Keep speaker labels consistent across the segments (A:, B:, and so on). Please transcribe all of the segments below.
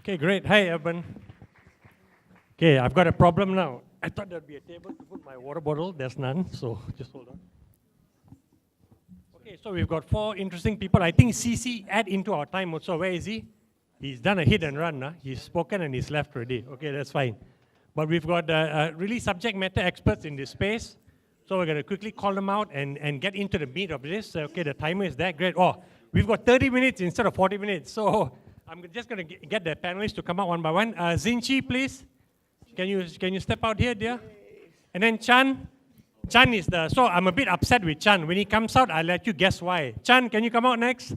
A: Okay, great. Hi, everyone. Okay, I've got a problem now. I thought there'd be a table to put my water bottle. There's none, so just hold on. Okay, so we've got 4 interesting people. I think CC add into our time also. Where is he? He's done a hit and run. Huh? He's spoken and he's left already. Okay, that's fine. But we've got really subject matter experts in this space. So we're going to quickly call them out and get into the meat of this. Okay, the timer is that great. Oh, we've got 30 minutes instead of 40 minutes. So I'm just going to get the panelists to come out one by one. Xin-ci, please. Can you step out here, dear? And then Chan is so I'm a bit upset with Chan. When he comes out, I'll let you guess why. Chan, can you come out next?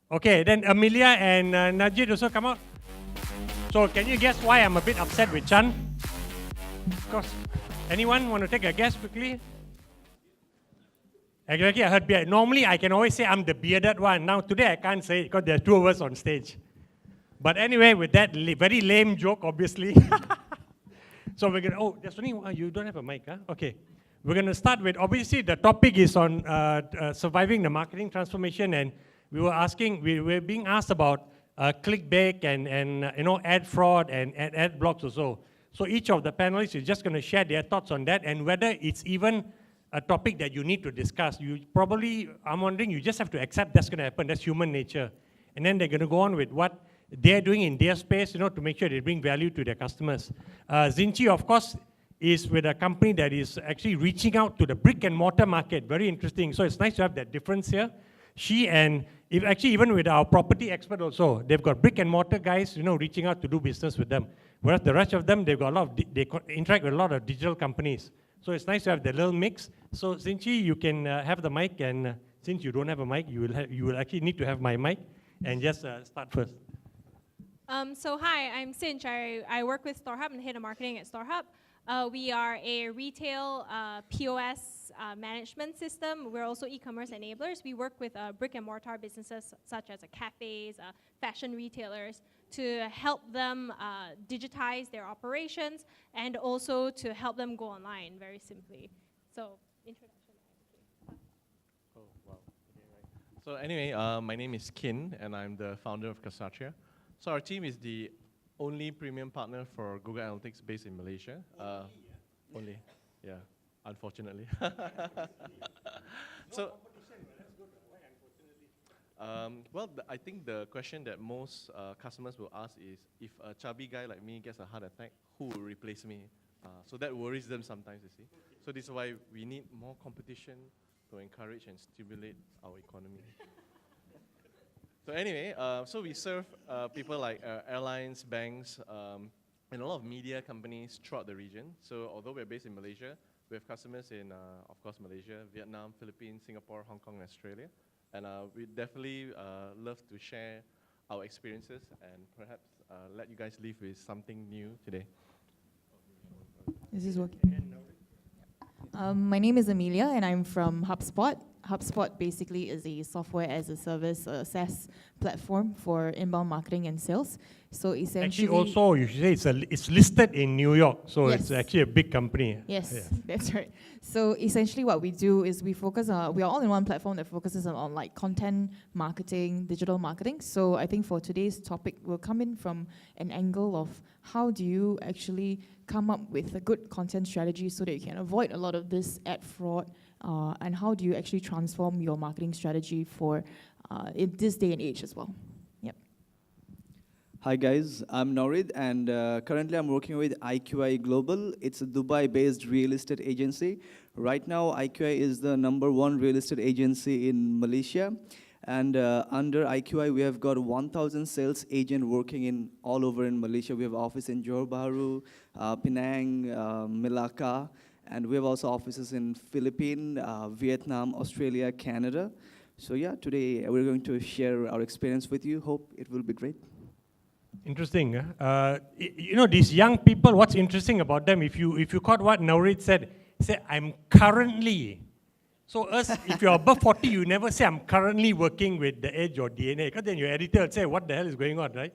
A: Okay, then Amelia and Nowrid also come out. So can you guess why I'm a bit upset with Chan? Because anyone want to take a guess quickly? Exactly, I heard beard. Normally I can always say I'm the bearded one. Now today I can't say it because there are 2 of us on stage. But anyway, with that very lame joke, obviously. So we're going to, oh, there's only, you don't have a mic, huh? Okay. We're going to start with, obviously the topic is on surviving the marketing transformation, and we were being asked about clickbait and ad fraud and ad blocks also. So each of the panelists is just going to share their thoughts on that and whether it's even a topic that you need to discuss. I'm wondering, you just have to accept that's going to happen. That's human nature. And then they're going to go on with what they're doing in their space, to make sure they bring value to their customers. Xin-ci, of course, is with a company that is actually reaching out to the brick and mortar market. Very interesting. So it's nice to have that difference here. She and even with our property expert also, they've got brick and mortar guys, reaching out to do business with them. Whereas the rest of them, they've got they interact with a lot of digital companies. So it's nice to have the little mix. So Xin-ci, you can have the mic, and since you don't have a mic, you will actually need to have my mic, and just start first.
B: So hi, I'm Xin-ci. I work with StoreHub and head of marketing at StoreHub. We are a retail POS management system. We're also e-commerce enablers. We work with brick and mortar businesses such as cafes, fashion retailers, to help them digitize their operations and also to help them go online, very simply. So, introduction.
C: Oh, wow. Okay, right. So anyway, my name is Kin, and I'm the founder of Kasatria. So our team is the only premium partner for Google Analytics based in Malaysia. Only, yeah, unfortunately. So, I think the question that most customers will ask is, if a chubby guy like me gets a heart attack, who will replace me? So that worries them sometimes, you see. So this is why we need more competition to encourage and stimulate our economy. So anyway, so we serve people like airlines, banks, and a lot of media companies throughout the region. So although we're based in Malaysia, we have customers in, of course, Malaysia, Vietnam, Philippines, Singapore, Hong Kong, and Australia. And we definitely love to share our experiences and perhaps let you guys leave with something new today.
D: Is this working? My name is Amelia, and I'm from HubSpot. HubSpot basically is a software as a service, SaaS platform for inbound marketing and sales. So essentially,
A: actually, also you should say it's listed in New York, so
D: yes.
A: It's actually a big company.
D: Yes,
A: yeah.
D: That's right. So essentially, what we do is we focus on, we are all in one platform that focuses on like content marketing, digital marketing. So I think for today's topic, we'll come in from an angle of how do you actually come up with a good content strategy so that you can avoid a lot of this ad fraud. And how do you actually transform your marketing strategy for in this day and age as well? Yep.
E: Hi guys, I'm Nowrid, and currently I'm working with IQI Global. It's a Dubai-based real estate agency. Right now, IQI is the #1 real estate agency in Malaysia. And under IQI, we have got 1,000 sales agents working in all over in Malaysia. We have office in Johor Bahru, Penang, Melaka. And we have also offices in Philippines, Vietnam, Australia, Canada. So yeah, today we're going to share our experience with you. Hope it will be great.
A: Interesting. These young people, what's interesting about them, if you caught what Nowrid said, I'm currently. So if you're above 40, you never say, I'm currently working with the Edge or DNA, because then your editor will say, what the hell is going on, right?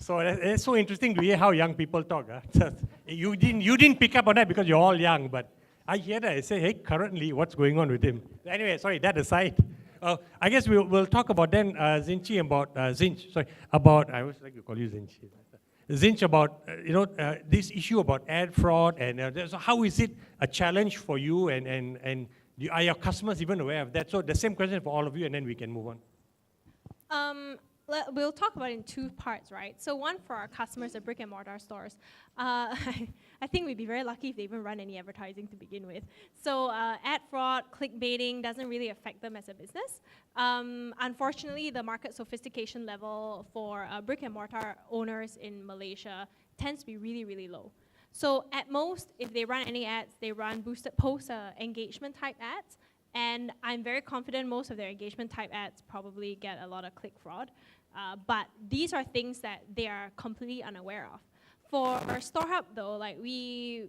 A: So it's so interesting to hear how young people talk. Huh? You didn't pick up on that because you're all young, but I hear that. I say, hey, currently, what's going on with him? Anyway, sorry, that aside. I guess we'll talk about then, Xin-ci, about Xin-ci, sorry, about, I always like to call you Xin-ci. Xin-ci, about, this issue about ad fraud, and so how is it a challenge for you, and are your customers even aware of that? So the same question for all of you, and then we can move on.
B: We'll talk about it in two parts, right? So one for our customers at brick and mortar stores. I think we'd be very lucky if they even run any advertising to begin with. So ad fraud, clickbaiting doesn't really affect them as a business. Unfortunately, the market sophistication level for brick and mortar owners in Malaysia tends to be really, really low. So at most, if they run any ads, they run boosted post engagement type ads. And I'm very confident most of their engagement type ads probably get a lot of click fraud. But these are things that they are completely unaware of. For our StoreHub though, like we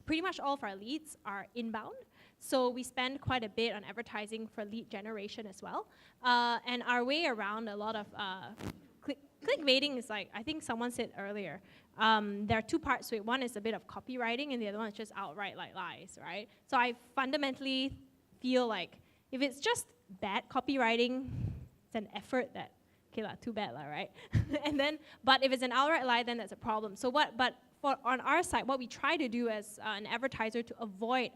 B: pretty much all of our leads are inbound. So we spend quite a bit on advertising for lead generation as well. And our way around a lot of clickbaiting is like, I think someone said earlier, there are two parts to it. One is a bit of copywriting, and the other one is just outright like lies, right? So I fundamentally feel like if it's just bad copywriting, it's an effort that, okay lah, too bad lah, right? And then, but if it's an outright lie, then that's a problem. So on our side, what we try to do as an advertiser to avoid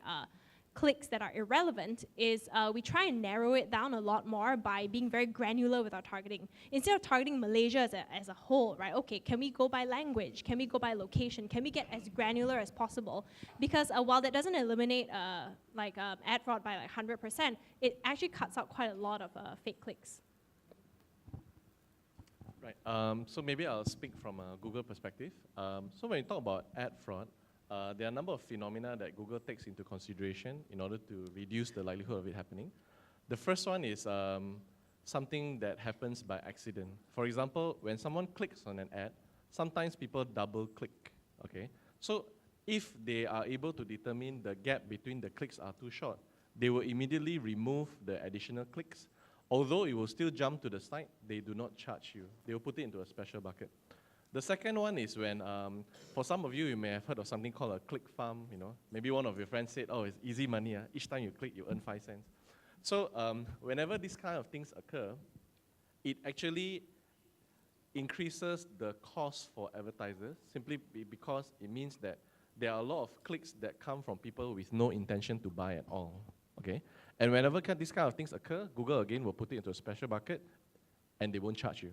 B: clicks that are irrelevant is we try and narrow it down a lot more by being very granular with our targeting. Instead of targeting Malaysia as a whole, right? Okay, can we go by language? Can we go by location? Can we get as granular as possible? Because while that doesn't eliminate ad fraud by like 100%, it actually cuts out quite a lot of fake clicks.
C: Right. So maybe I'll speak from a Google perspective. So when you talk about ad fraud, there are a number of phenomena that Google takes into consideration in order to reduce the likelihood of it happening. The first one is something that happens by accident. For example, when someone clicks on an ad, sometimes people double click, okay? So if they are able to determine the gap between the clicks are too short, they will immediately remove the additional clicks. Although it will still jump to the site, they do not charge you. They will put it into a special bucket. The second one is when, for some of you, you may have heard of something called a click farm. Maybe one of your friends said, oh, it's easy money. Each time you click, you earn 5 cents. So whenever these kind of things occur, it actually increases the cost for advertisers simply because it means that there are a lot of clicks that come from people with no intention to buy at all. Okay? And whenever these kind of things occur, Google again will put it into a special bucket and they won't charge you.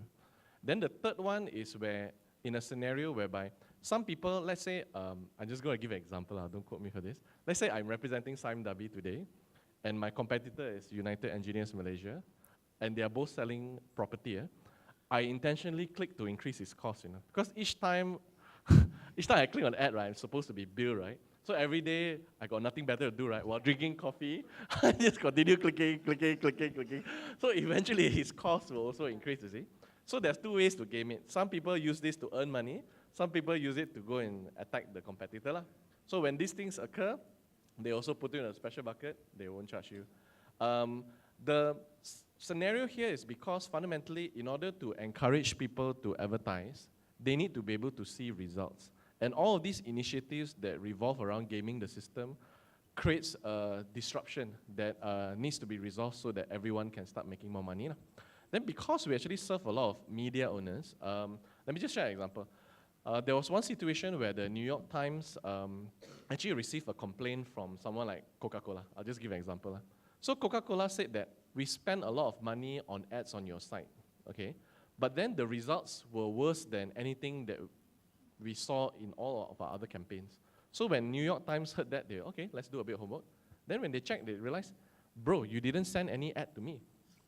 C: Then the third one is where, in a scenario whereby some people, let's say, I'm just going to give an example, don't quote me for this. Let's say I'm representing SimW today, and my competitor is United Engineers Malaysia, and they are both selling property. I intentionally click to increase its cost, because each time I click on ad, right, I'm supposed to be billed, right? So every day, I got nothing better to do, right? While drinking coffee, I just continue clicking. So eventually, his cost will also increase, you see? So there's two ways to game it. Some people use this to earn money. Some people use it to go and attack the competitor. So when these things occur, they also put it in a special bucket. They won't charge you. The scenario here is because fundamentally, in order to encourage people to advertise, they need to be able to see results. And all of these initiatives that revolve around gaming the system creates a disruption that needs to be resolved so that everyone can start making more money. Then because we actually serve a lot of media owners, let me just share an example. There was one situation where the New York Times actually received a complaint from someone like Coca-Cola. I'll just give an example. So Coca-Cola said that we spent a lot of money on ads on your site, okay? But then the results were worse than anything that we saw in all of our other campaigns. So when New York Times heard that, they okay, let's do a bit of homework. Then when they checked, they realized, bro, you didn't send any ad to me.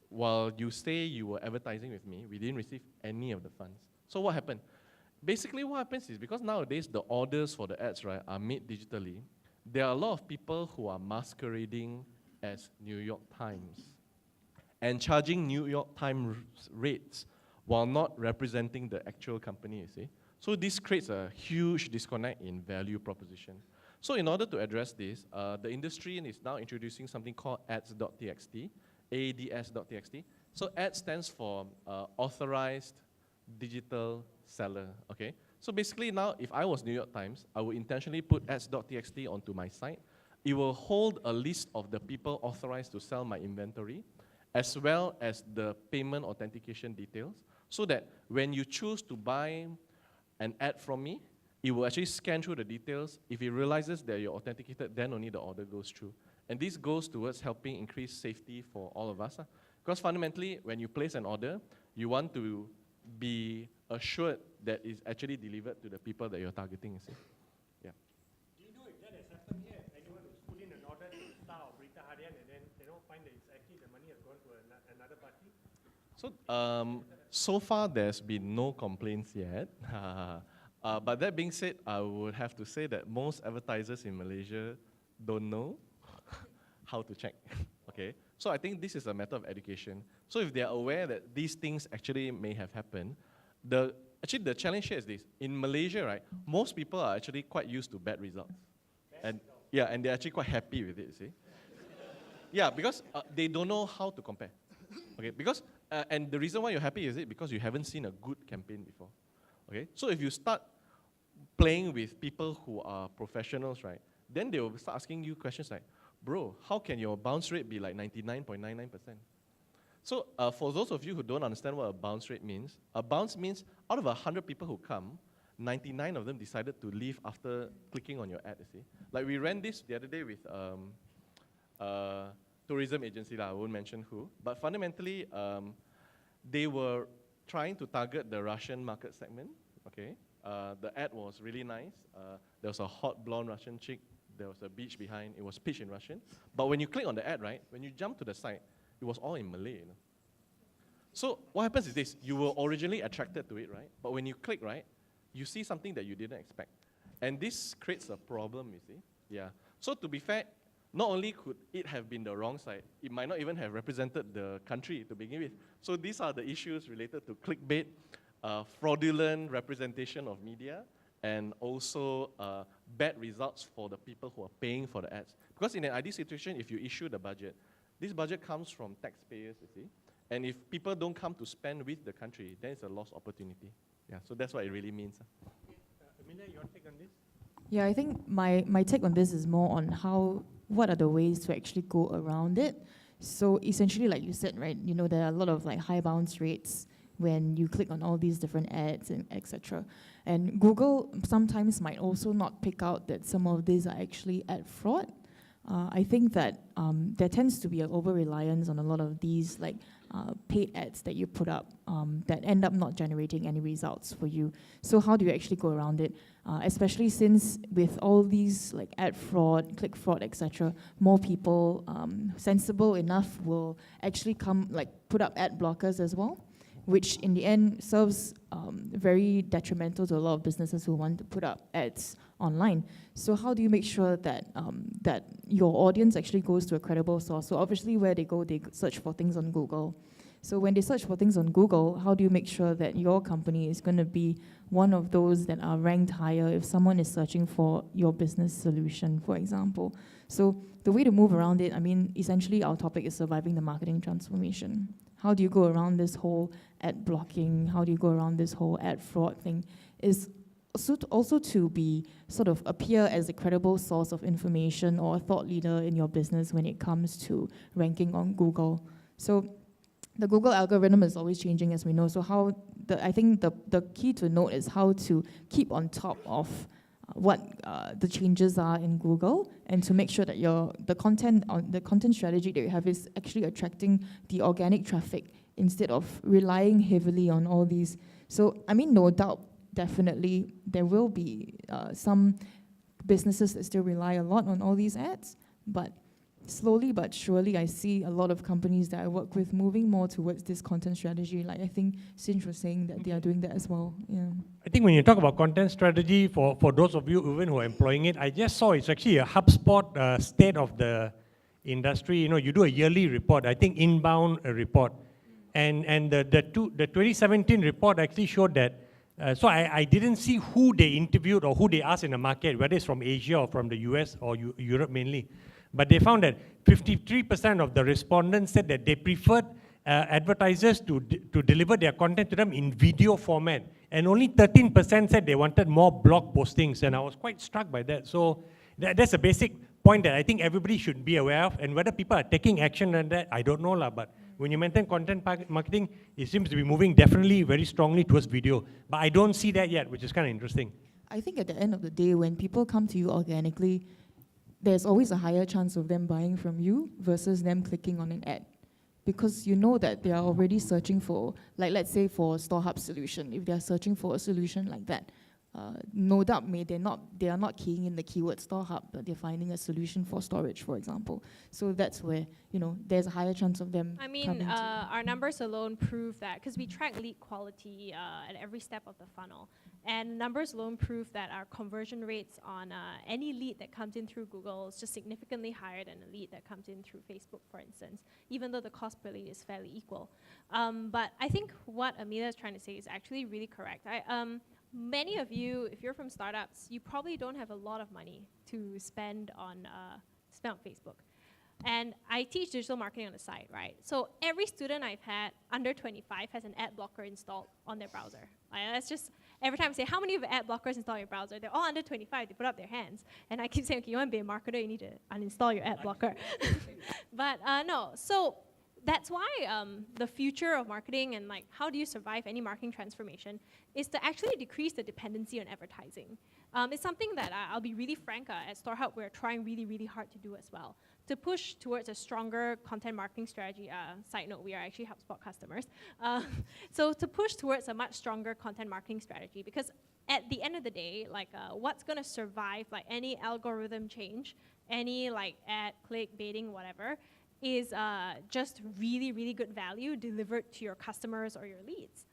C: While you say you were advertising with me, we didn't receive any of the funds. So what happened? Basically what happens is, because nowadays the orders for the ads, right, are made digitally, there are a lot of people who are masquerading as New York Times and charging New York Times rates while not representing the actual company, you see. So this creates a huge disconnect in value proposition. So in order to address this, the industry is now introducing something called ads.txt, ads.txt. So ads stands for authorized digital seller, okay? So basically now, if I was New York Times, I would intentionally put ads.txt onto my site. it will hold a list of the people authorized to sell my inventory, as well as the payment authentication details, so that when you choose to buy an ad from me, it will actually scan through the details. If it realizes that you're authenticated, then only the order goes through. And this goes towards helping increase safety for all of us. Because fundamentally, when you place an order, you want to be assured that it's actually delivered to the people that you're targeting, you see. Yeah.
A: Do you know if that has happened here? Anyone who's put in an order to Star or Berita Harian and then they don't find that it's actually the money has gone to another party?
C: So far, there's been no complaints yet. But that being said, I would have to say that most advertisers in Malaysia don't know how to check. Okay, so I think this is a matter of education. So if they are aware that these things actually may have happened, the challenge here is this: in Malaysia, right, most people are actually quite used to bad results, and they're actually quite happy with it. See, yeah, because they don't know how to compare. Okay, because and the reason why you're happy is because you haven't seen a good campaign before. Okay, so if you start playing with people who are professionals, right, then they will start asking you questions like, bro, how can your bounce rate be like 99.99%? So for those of you who don't understand what a bounce rate means, a bounce means out of 100 people who come, 99 of them decided to leave after clicking on your ad, you see. Like we ran this the other day with tourism agency, I won't mention who, but fundamentally, they were trying to target the Russian market segment, okay? The ad was really nice. There was a hot blonde Russian chick. There was a beach behind. It was pitched in Russian. But when you click on the ad, right, when you jump to the site, it was all in Malay, you know. So what happens is this: you were originally attracted to it, right? But when you click, right, you see something that you didn't expect. And this creates a problem, you see. Yeah. So to be fair, not only could it have been the wrong site, it might not even have represented the country to begin with. So these are the issues related to clickbait, fraudulent representation of media, and also bad results for the people who are paying for the ads. Because in an ideal situation, if you issue the budget, this budget comes from taxpayers, you see. And if people don't come to spend with the country, then it's a lost opportunity. Yeah, so that's what it really means.
A: Amelia, your take on this?
D: Yeah, I think my take on this is more on what are the ways to actually go around it. So essentially, like you said, right, you know, there are a lot of like high bounce rates when you click on all these different ads and etc. And Google sometimes might also not pick out that some of these are actually ad fraud. I think that there tends to be an over-reliance on a lot of these like paid ads that you put up that end up not generating any results for you. So how do you actually go around it? Especially since with all these like ad fraud, click fraud, etc., more people sensible enough will actually put up ad blockers as well, which in the end serves very detrimental to a lot of businesses who want to put up ads online. So how do you make sure that that your audience actually goes to a credible source? So obviously where they go, they search for things on Google. So when they search for things on Google, how do you make sure that your company is going to be one of those that are ranked higher if someone is searching for your business solution, for example? So the way to move around it, I mean, essentially our topic is surviving the marketing transformation. How do you go around this whole ad blocking? How do you go around this whole ad fraud thing? Is also to be sort of appear as a credible source of information or a thought leader in your business when it comes to ranking on Google. So the Google algorithm is always changing, as we know. So I think the key to note is how to keep on top of what the changes are in Google, and to make sure that the content strategy that you have is actually attracting the organic traffic instead of relying heavily on all these. So I mean, no doubt, definitely there will be some businesses that still rely a lot on all these ads, but slowly but surely I see a lot of companies that I work with moving more towards this content strategy. Like I think Singh was saying that they are doing that as well. Yeah.
A: I think when you talk about content strategy, for those of you even who are employing it, I just saw it's actually a HubSpot state of the industry. You know, you do a yearly report, I think inbound report. And the 2017 report actually showed that, so I didn't see who they interviewed or who they asked in the market, whether it's from Asia or from the US or Europe mainly. But they found that 53% of the respondents said that they preferred advertisers to deliver their content to them in video format. And only 13% said they wanted more blog postings. And I was quite struck by that. So that's a basic point that I think everybody should be aware of, and whether people are taking action on that, I don't know lah. But when you mention content marketing, it seems to be moving definitely very strongly towards video. But I don't see that yet, which is kind of interesting.
D: I think at the end of the day, when people come to you organically, there's always a higher chance of them buying from you versus them clicking on an ad. Because you know that they are already searching for, like let's say for StoreHub solution, if they are searching for a solution like that, no doubt they are not keying in the keyword StoreHub, but they're finding a solution for storage, for example. So that's where, there's a higher chance of them coming to
B: our numbers alone prove that, because we track lead quality at every step of the funnel. And numbers alone prove that our conversion rates on any lead that comes in through Google is just significantly higher than a lead that comes in through Facebook, for instance, even though the cost per lead is fairly equal. But I think what Amelia is trying to say is actually really correct. Many of you, if you're from startups, you probably don't have a lot of money to spend on Facebook. And I teach digital marketing on the side, right? So every student I've had under 25 has an ad blocker installed on their browser. That's just, every time I say, how many of the ad blockers install your browser? They're all under 25, they put up their hands. And I keep saying, okay, you want to be a marketer, you need to uninstall your ad blocker. But no, so that's why the future of marketing and how do you survive any marketing transformation is to actually decrease the dependency on advertising. It's something that I'll be really frank, at StoreHub we're trying really, really hard to do as well. To push towards a stronger content marketing strategy, side note, we are actually HubSpot customers. So to push towards a much stronger content marketing strategy, because at the end of the day, what's gonna survive any algorithm change, any ad, click, baiting, whatever, is just really, really good value delivered to your customers or your leads.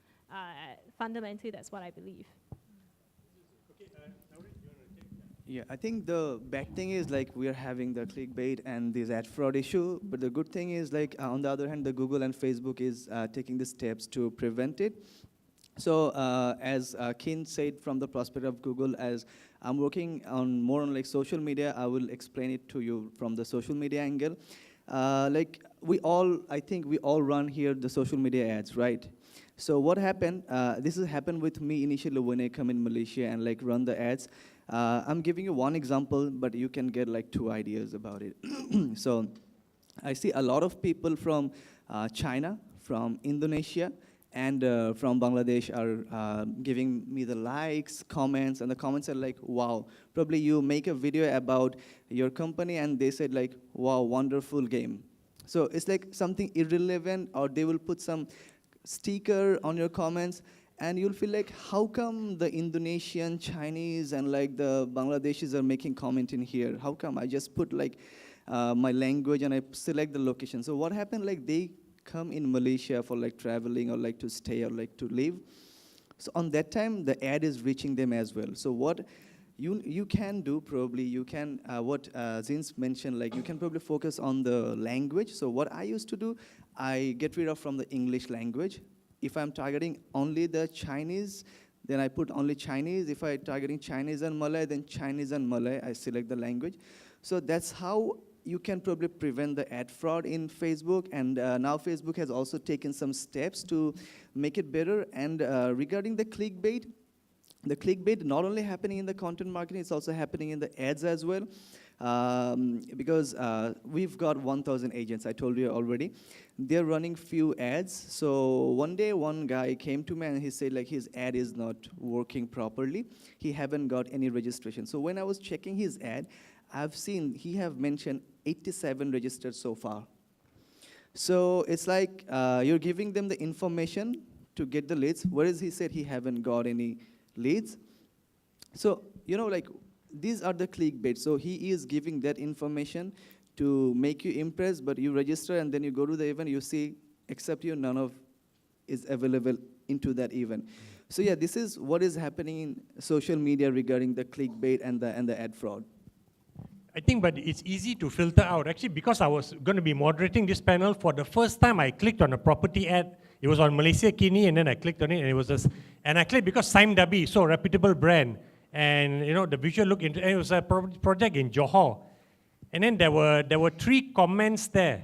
B: Fundamentally, that's what I believe.
E: Yeah, I think the bad thing is we are having the clickbait and this ad fraud issue, but the good thing is on the other hand, the Google and Facebook is taking the steps to prevent it. So as Kin said, from the perspective of Google, as I'm working more on social media, I will explain it to you from the social media angle. I think we all run here the social media ads, right? So what happened, this has happened with me initially when I come in Malaysia and run the ads. I'm giving you one example, but you can get 2 ideas about it. So I see a lot of people from China, from Indonesia, and from Bangladesh are giving me the likes, comments, and the comments are wow, probably you make a video about your company and they said wow, wonderful game. So it's something irrelevant, or they will put some sticker on your comments, and you'll feel how come the Indonesian, Chinese, and the Bangladeshis are making comment in here? How come? I just put my language and I select the location. So what happened, they come in Malaysia for traveling or to stay or to live. So on that time, the ad is reaching them as well. So what you can do, probably, you can, what Zins mentioned, you can probably focus on the language. So what I used to do, I get rid of from the English language. If I'm targeting only the Chinese, then I put only Chinese. If I'm targeting Chinese and Malay, then Chinese and Malay, I select the language. So that's how you can probably prevent the ad fraud in Facebook. And now Facebook has also taken some steps to make it better. And regarding the clickbait not only happening in the content marketing, it's also happening in the ads as well. Because we've got 1,000 agents, I told you already. They're running few ads. So one day, one guy came to me and he said his ad is not working properly. He haven't got any registration. So when I was checking his ad, I've seen he have mentioned 87 registered so far. So it's you're giving them the information to get the leads, whereas he said he haven't got any leads. So, these are the clickbait. So he is giving that information to make you impressed, but you register and then you go to the event, you see, except you, none of is available into that event. So yeah, this is what is happening in social media regarding the clickbait and the ad fraud.
A: I think, but it's easy to filter out. Actually, because I was going to be moderating this panel, for the first time I clicked on a property ad. It was on Malaysia Kini, and then I clicked on it, and it was just, and I clicked because Sime Dabi, so reputable brand. And the visual looked into, and it was a project in Johor. And then there were 3 comments there,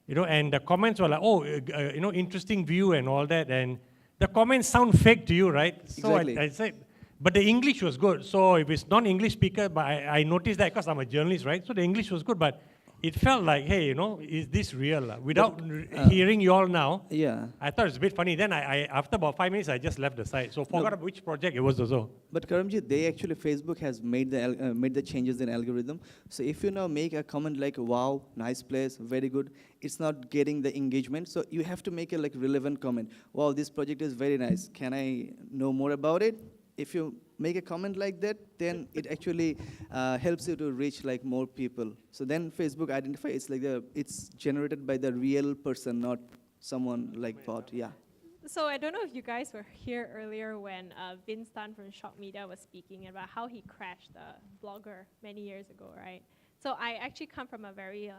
A: and the comments were interesting view and all that. And the comments sound fake to you, right?
E: Exactly.
A: So I said, But the English was good. So if it's non-English speaker, but I noticed that because I'm a journalist, right? So the English was good, but it felt like, hey, you know, is this real? Without hearing you all now,
E: Yeah.
A: I thought it's a bit funny. Then I after about 5 minutes, I just left the site. So forgot about which project it was also.
E: But Karamjit, they actually, Facebook has made the changes in algorithm. So if you now make a comment like, wow, nice place, very good, it's not getting the engagement. So you have to make a like relevant comment. Wow, this project is very nice. Can I know more about it? If you make a comment like that, then it actually helps you to reach like more people. So then Facebook identify it's generated by the real person, not someone like bot. Yeah.
B: So I don't know if you guys were here earlier when Vince Tan from Shock Media was speaking about how he crashed a blogger many years ago, right? So I actually come from a very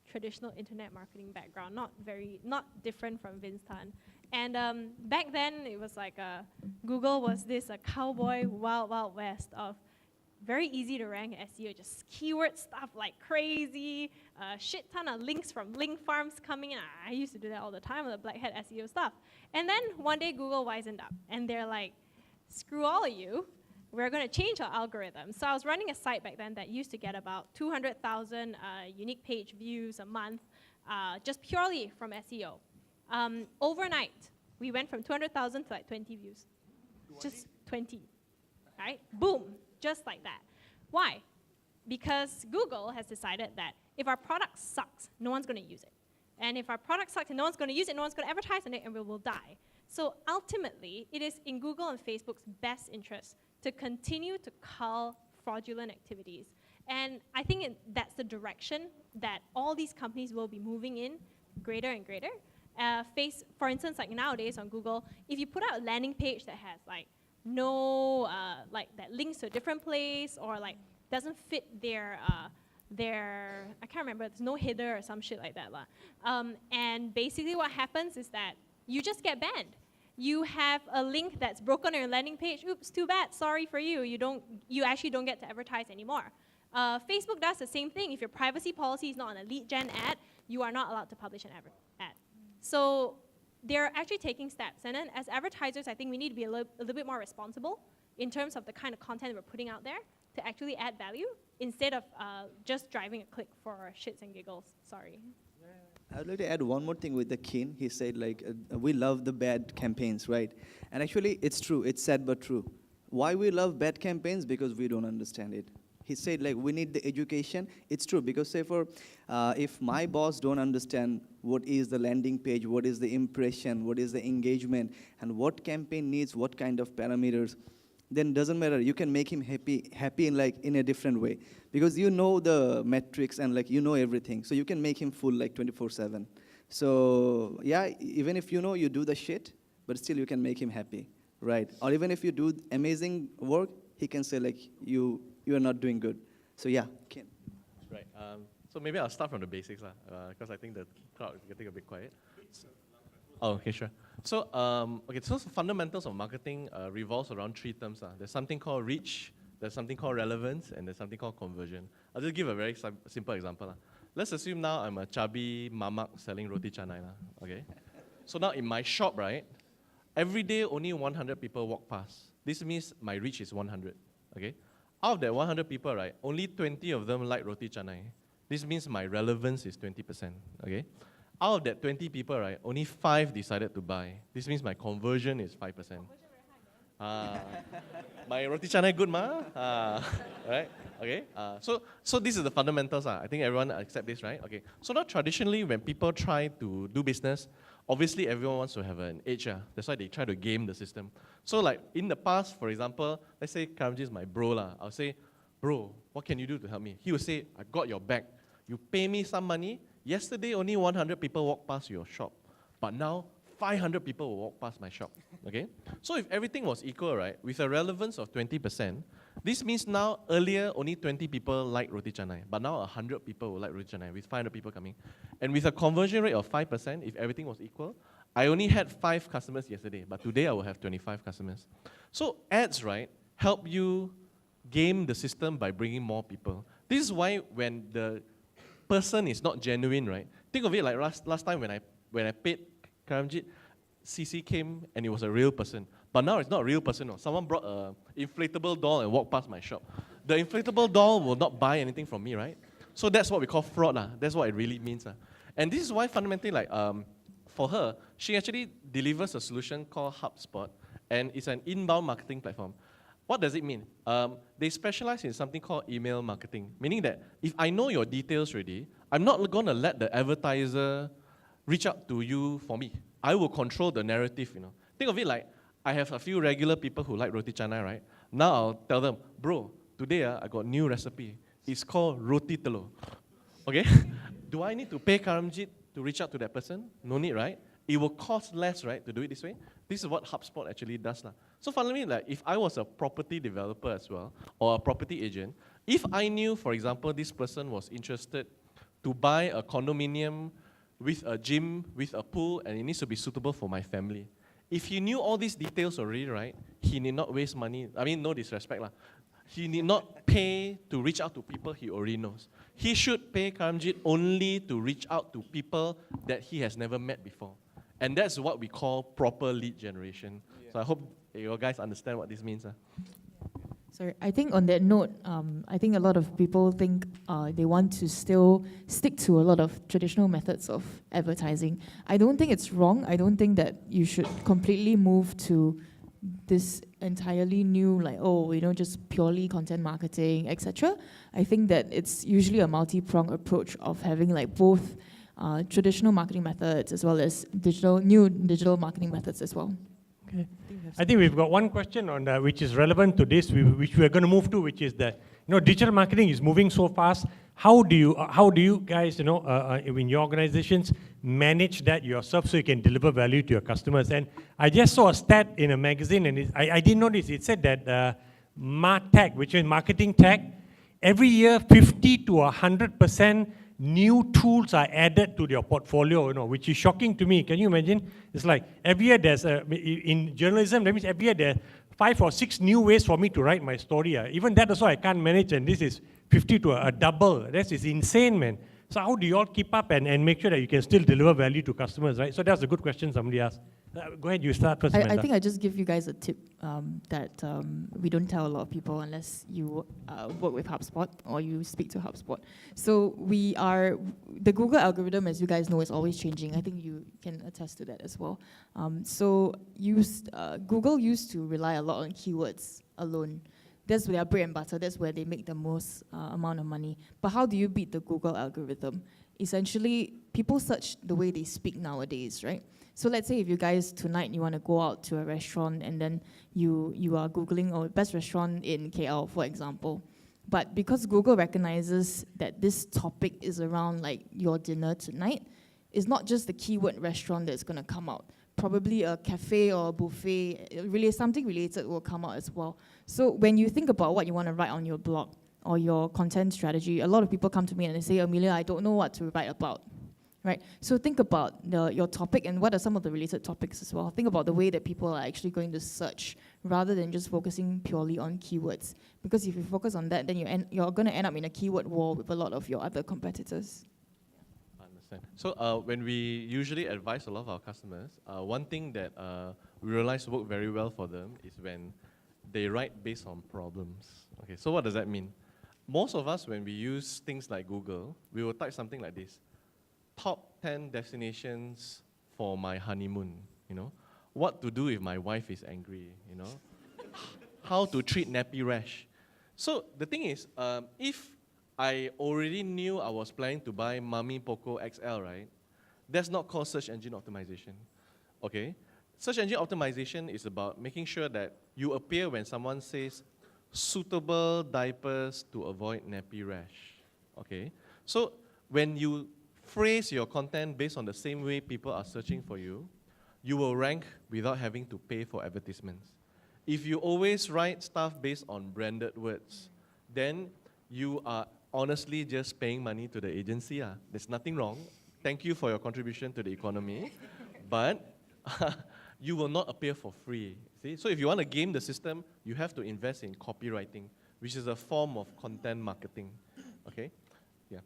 B: traditional internet marketing background, not different from Vince Tan. And back then, it was like Google was this cowboy wild west of very easy to rank SEO, just keyword stuff like crazy, shit ton of links from link farms coming in. I used to do that all the time with the black hat SEO stuff. And then one day Google wisened up and they're like, screw all of you, we're going to change our algorithm. So I was running a site back then that used to get about 200,000 unique page views a month, just purely from SEO. Overnight, we went from 200,000 to like 20 views. Just 20, right? Boom, just like that. Why? Because Google has decided that if our product sucks, no one's going to use it. And if our product sucks and no one's going to use it, no one's going to advertise on it, and we will die. So ultimately, it is in Google and Facebook's best interest to continue to cull fraudulent activities. And I think that's the direction that all these companies will be moving in greater and greater. For instance, like nowadays on Google, if you put out a landing page that has like no, that links to a different place or like doesn't fit their, I can't remember, there's no header or some shit like that. And basically what happens is that you just get banned. You have a link that's broken on your landing page, oops, too bad, sorry for you. You actually don't get to advertise anymore. Facebook does the same thing. If your privacy policy is not on a lead gen ad, you are not allowed to publish an ad. So they're actually taking steps. And then as advertisers, I think we need to be a little bit more responsible in terms of the kind of content we're putting out there to actually add value instead of just driving a click for shits and giggles. Sorry.
E: I'd like to add one more thing with the Keen. He said, like, we love the bad campaigns, right? And actually, it's true. It's sad but true. Why we love bad campaigns? Because we don't understand it. He said, like, we need the education. It's true, because say if my boss don't understand what is the landing page, what is the impression, what is the engagement, and what campaign needs what kind of parameters, then doesn't matter. You can make him happy in a different way, because you know the metrics and like you know everything. So you can make him full like 24/7. So yeah, even if you know you do the shit, but still you can make him happy, right? Or even if you do amazing work, he can say like you are not doing good. So yeah, Ken.
C: Right. So maybe I'll start from the basics, because I think the crowd is getting a bit quiet. Oh, okay, sure. So, so fundamentals of marketing revolves around three terms. There's something called reach, there's something called relevance, and there's something called conversion. I'll just give a very simple example. Let's assume now I'm a chubby mamak selling roti canai. Okay. So now in my shop, right, every day only 100 people walk past. This means my reach is 100. Okay. Out of that 100 people, right, only 20 of them like roti canai. This means my relevance is 20%. Okay. Out of that 20 people, right, only 5 decided to buy. This means my conversion is 5%. My roti canai good, ma? Right? Okay. So this is the fundamentals. I think everyone accept this, right? Okay. So now traditionally, when people try to do business, obviously everyone wants to have an edge. That's why they try to game the system. So like in the past, for example, let's say Karamjit is my bro. I'll say, bro, what can you do to help me? He will say, I got your back. You pay me some money. Yesterday, only 100 people walked past your shop. But now, 500 people will walk past my shop. Okay? So if everything was equal, right, with a relevance of 20%, this means now, earlier, only 20 people like roti canai. But now, 100 people will like roti canai, with 500 people coming. And with a conversion rate of 5%, if everything was equal, I only had 5 customers yesterday. But today, I will have 25 customers. So ads, right, help you game the system by bringing more people. This is why when the person is not genuine, right? Think of it like last time when I paid Karamjit, CC came and it was a real person. But now it's not a real person. No. Someone brought an inflatable doll and walked past my shop. The inflatable doll will not buy anything from me, right? So that's what we call fraud. That's what it really means. And this is why fundamentally, like, for her, she actually delivers a solution called HubSpot, and it's an inbound marketing platform. What does it mean? They specialize in something called email marketing, meaning that if I know your details already, I'm not going to let the advertiser reach out to you for me. I will control the narrative, you know. Think of it like, I have a few regular people who like roti canai, right? Now I'll tell them, bro, today I got new recipe. It's called roti telur. Okay? Do I need to pay Karamjit to reach out to that person? No need, right? It will cost less, right, to do it this way. This is what HubSpot actually does. So fundamentally, like, if I was a property developer as well, or a property agent, if I knew, for example, this person was interested to buy a condominium with a gym, with a pool, and it needs to be suitable for my family. If he knew all these details already, right, he need not waste money. I mean, no disrespect. He need not pay to reach out to people he already knows. He should pay Karamjit only to reach out to people that he has never met before. And that's what we call proper lead generation. Yeah. So I hope you guys understand what this means.
D: Sorry, I think on that note, I think a lot of people think they want to still stick to a lot of traditional methods of advertising. I don't think it's wrong. I don't think that you should completely move to this entirely new, like, oh, you know, just purely content marketing, etc. I think that it's usually a multi-pronged approach of having like both traditional marketing methods as well as new digital marketing methods as well.
A: Okay. I think we've got one question on which is relevant to this, which we are going to move to, which is that, you know, digital marketing is moving so fast. How do you guys, you know, in your organizations manage that yourself so you can deliver value to your customers? And I just saw a stat in a magazine, and I didn't notice. It said that MarTech, which is marketing tech, every year 50 to 100% new tools are added to their portfolio, you know, which is shocking to me. Can you imagine? It's like every year there's in journalism, that means every year there are 5 or 6 new ways for me to write my story. Even that also I can't manage, and this is 50 to a double. That is insane, man. So how do you all keep up and make sure that you can still deliver value to customers, right? So that's a good question somebody asked. Go ahead, you start first,
D: I think I just give you guys a tip that we don't tell a lot of people unless you work with HubSpot or you speak to HubSpot. So the Google algorithm, as you guys know, is always changing. I think you can attest to that as well. Google used to rely a lot on keywords alone. That's their bread and butter. That's where they make the most amount of money. But how do you beat the Google algorithm? Essentially, people search the way they speak nowadays, right? So let's say if you guys tonight you want to go out to a restaurant and then you are Googling best restaurant in KL, for example. But because Google recognizes that this topic is around like your dinner tonight, it's not just the keyword restaurant that's going to come out. Probably a cafe or a buffet, really something related will come out as well. So when you think about what you want to write on your blog or your content strategy, a lot of people come to me and they say, Amelia, I don't know what to write about. Right? So think about your topic and what are some of the related topics as well. Think about the way that people are actually going to search rather than just focusing purely on keywords. Because if you focus on that, then you're going to end up in a keyword war with a lot of your other competitors.
C: I understand. So when we usually advise a lot of our customers, one thing that we realize work very well for them is when they write based on problems. Okay, so what does that mean? Most of us, when we use things like Google, we will type something like this. Top 10 destinations for my honeymoon, you know. What to do if my wife is angry, you know. How to treat nappy rash. So the thing is, if I already knew I was planning to buy Mami Poco XL, right? That's not called search engine optimization, okay? Search engine optimization is about making sure that you appear when someone says suitable diapers to avoid nappy rash, okay? So when you phrase your content based on the same way people are searching for you, you will rank without having to pay for advertisements. If you always write stuff based on branded words, then you are honestly just paying money to the agency. There's nothing wrong. Thank you for your contribution to the economy, but you will not appear for free. See? So if you want to game the system, you have to invest in copywriting, which is a form of content marketing. Okay? Yeah.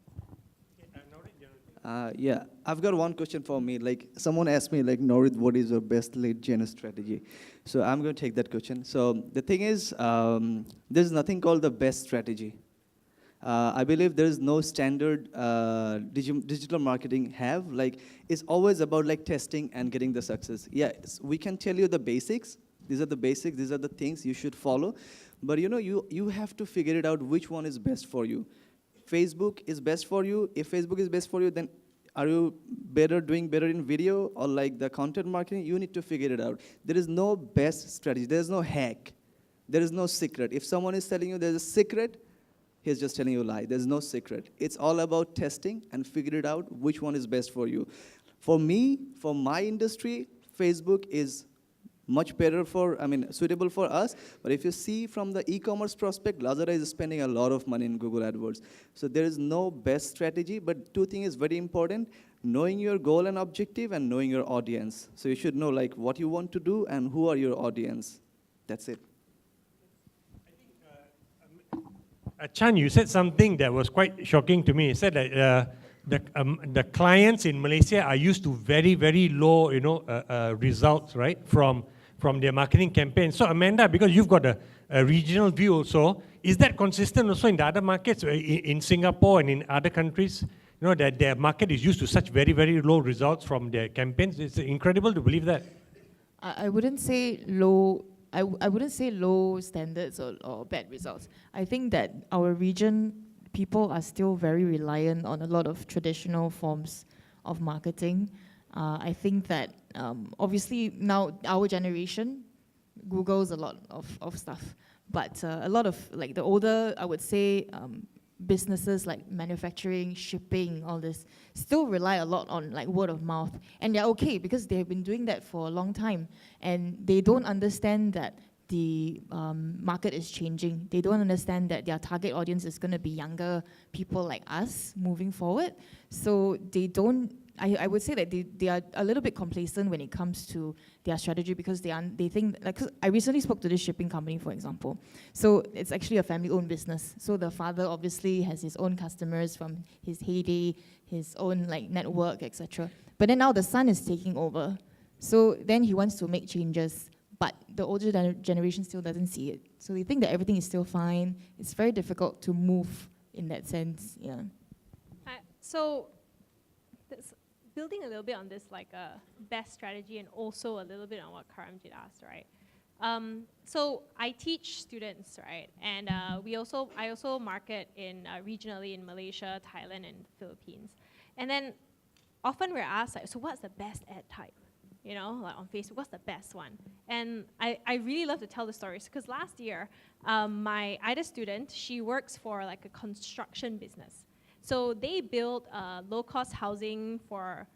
E: Yeah, I've got one question for me. Like, someone asked me, like, Nowrid, what is your best lead gen strategy? So I'm going to take that question. So the thing is, there's nothing called the best strategy. I believe there is no standard digital marketing have. Like, it's always about like testing and getting the success. Yes, we can tell you the basics. These are the basics. These are the things you should follow. But you know, you have to figure it out which one is best for you. Facebook is best for you. If Facebook is best for you, then are you doing better in video or like the content marketing? You need to figure it out. There is no best strategy. There is no hack. There is no secret. If someone is telling you there's a secret, he's just telling you a lie. There's no secret. It's all about testing and figure it out which one is best for you. For me, for my industry, Facebook is much better suitable for us. But if you see from the e-commerce prospect, Lazada is spending a lot of money in Google AdWords. So there is no best strategy, but two things is very important: knowing your goal and objective and knowing your audience. So you should know like what you want to do and who are your audience. That's it.
A: Chan, you said something that was quite shocking to me. You said that the clients in Malaysia are used to very, very low, results, right, from their marketing campaign. So Amanda, because you've got a regional view also, is that consistent also in the other markets, in Singapore and in other countries? You know, that their market is used to such very, very low results from their campaigns. It's incredible to believe that.
D: I wouldn't say low. I wouldn't say low standards or bad results. I think that our region people are still very reliant on a lot of traditional forms of marketing. I think that obviously now our generation Googles a lot of stuff, but a lot of like the older, I would say, businesses like manufacturing, shipping, all this, still rely a lot on like word of mouth. And they're okay because they've been doing that for a long time. And they don't understand that the market is changing. They don't understand that their target audience is going to be younger people like us moving forward. So they don't, I would say that they are a little bit complacent when it comes to their strategy because they think, like, 'cause I recently spoke to this shipping company, for example. So it's actually a family-owned business. So the father obviously has his own customers from his heyday, his own like network, etc. But then now the son is taking over. So then he wants to make changes, but the older generation still doesn't see it. So they think that everything is still fine. It's very difficult to move in that sense, yeah.
B: So building a little bit on this, like a best strategy, and also a little bit on what Karamjit asked, right? So I teach students, right? And I also market regionally in Malaysia, Thailand, and Philippines. And then often we're asked, like, so what's the best ad type? You know, like on Facebook, what's the best one? And I really love to tell the stories because last year, I had a student, she works for like a construction business. So they built low-cost housing for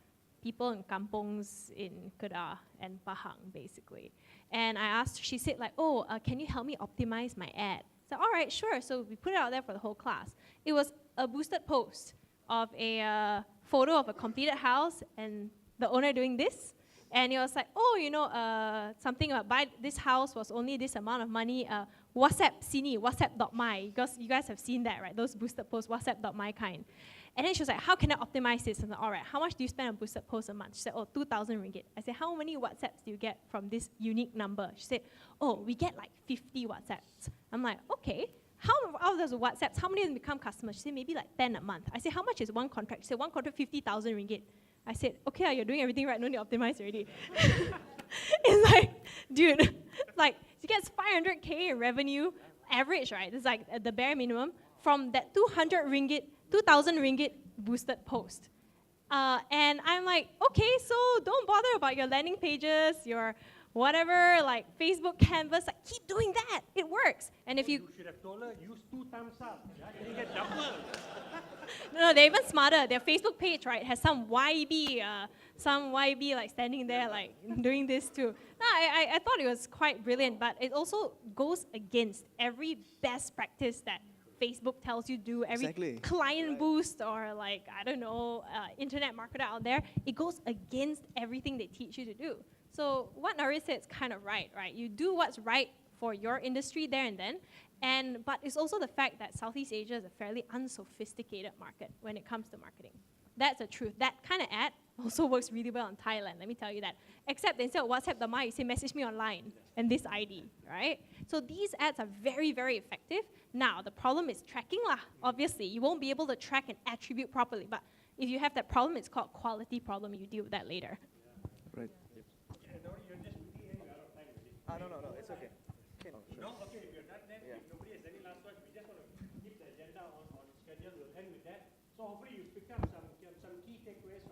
B: people in kampongs in Kedah and Pahang, basically. And I asked her, she said like, oh, can you help me optimize my ad? So all right, sure. So we put it out there for the whole class. It was a boosted post of a photo of a completed house and the owner doing this. And it was like, oh, you know, something about buy this house was only this amount of money. WhatsApp, Sini, WhatsApp.my, because you guys have seen that, right? Those boosted posts, WhatsApp.my kind. And then she was like, how can I optimize this? And I said, all right, how much do you spend on boosted posts a month? She said, oh, 2,000 ringgit. I said, how many WhatsApps do you get from this unique number? She said, oh, we get like 50 WhatsApps. I'm like, okay. How out of those WhatsApps, how many of them become customers? She said, maybe like 10 a month. I said, how much is one contract? She said, one contract, 50,000 ringgit. I said, okay, you're doing everything right, no need to optimize already. It's like, dude, like, she gets 500K in revenue, average, right? It's like the bare minimum from that 2,000 ringgit boosted post. And I'm like, okay, so don't bother about your landing pages, your whatever, like Facebook canvas, like keep doing that, it works. And if you
A: should have told her, use 2 thumbs up, yeah? You get double.
B: No, they're even smarter. Their Facebook page, right, has some YB like standing there, like doing this too. No, I thought it was quite brilliant, but it also goes against every best practice that Facebook tells you do, every client boost or like, I don't know, internet marketer out there. It goes against everything they teach you to do. So what Nowrid said is kind of right? You do what's right for your industry there and then, but it's also the fact that Southeast Asia is a fairly unsophisticated market when it comes to marketing. That's the truth. That kind of ad also works really well in Thailand, let me tell you that. Except instead of WhatsApp the mic, you say message me online and this ID, right? So these ads are very, very effective. Now, the problem is tracking lah. Obviously, you won't be able to track and attribute properly, but if you have that problem, it's called quality problem. You deal with that later.
E: Right.
F: No, it's okay.
A: No? Okay, if you're done then, if nobody has any last words, we just want to keep the agenda on schedule. We'll end with that. So hopefully you picked up some key takeaways